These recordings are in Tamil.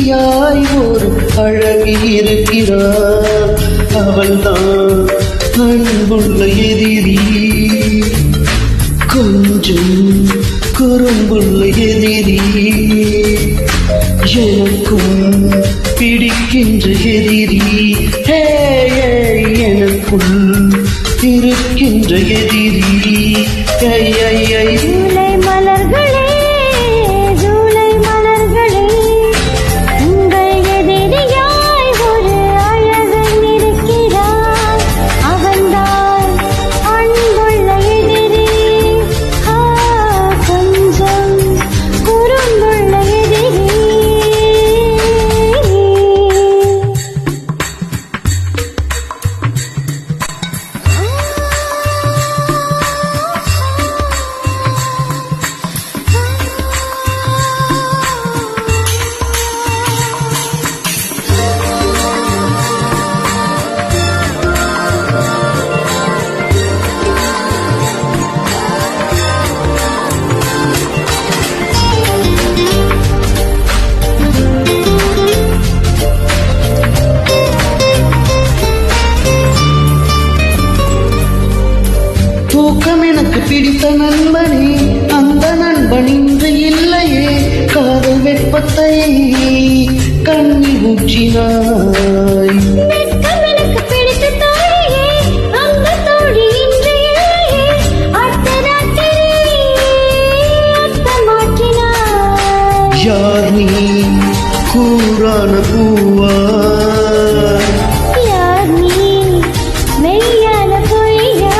எதிரியாய் ஒரு அழகி இருக்கிறார். அவள்தான் அன்புள்ள எதிரி, கொஞ்சம் குறும்புள்ள எதிரி, எனக்கும் பிடிக்கின்ற எதிரி. எனக்குள் இருக்கின்ற எதிரி. ஜூலை மலர்களே, ஜூலை மலர்களே, உங்கள் எதிரியாய் ஒரு அழகன் இருக்கிறார். அவன்தான் அன்புள்ள எதிரி, கொஞ்சம் குறும்புள்ள எதிரி. தூக்கம் எனக்கு பிடித்த நண்பனே, அந்த நண்பன் இன்று இல்லையே. காதல் வெப்பத்தை கண்ணில் ஊற்றினாய். எனக்கு பிடித்த தோழியே, அந்த தோழி இன்று இல்லையே. அர்த்தராத்திரி அர்த்தமாக்கினாய். யார் நீ கூறான பூவா, யார் நீ மெய்யான பொய்யா?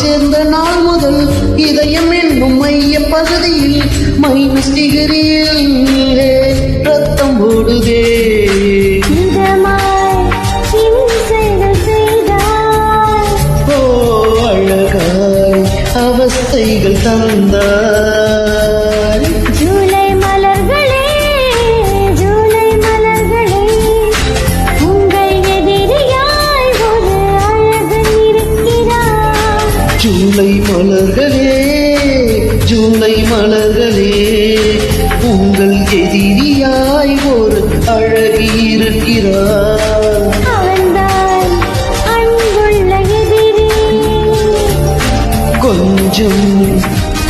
சேர்ந்த நாள் முதல் இதயம் என்னும் மைய பகுதியில் மைனஸ் டிகிரியில் ரத்தம் ஓடுதே. ஓ அழகாய் அவஸ்தைகள் தந்தாய். ஜூலை மலர்களே, ஜூலை மலர்களே, உங்கள் எதிரியாய் ஒரு அழகன் இருக்கிறார். ஜூலை மலர்களே, ஜூலை மலர்களே, உங்கள் எதிரியாய் ஒரு அழகி இருக்கிறார். அவன்தான் அன்புள்ள எதிரி, கொஞ்சம்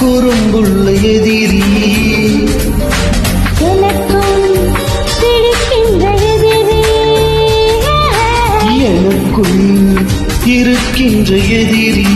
குறும்புள்ள எதிரி, எனக்கும் பிடிக்கின்ற எதிரி. எனக்குள் இருக்கின்ற எதிரி.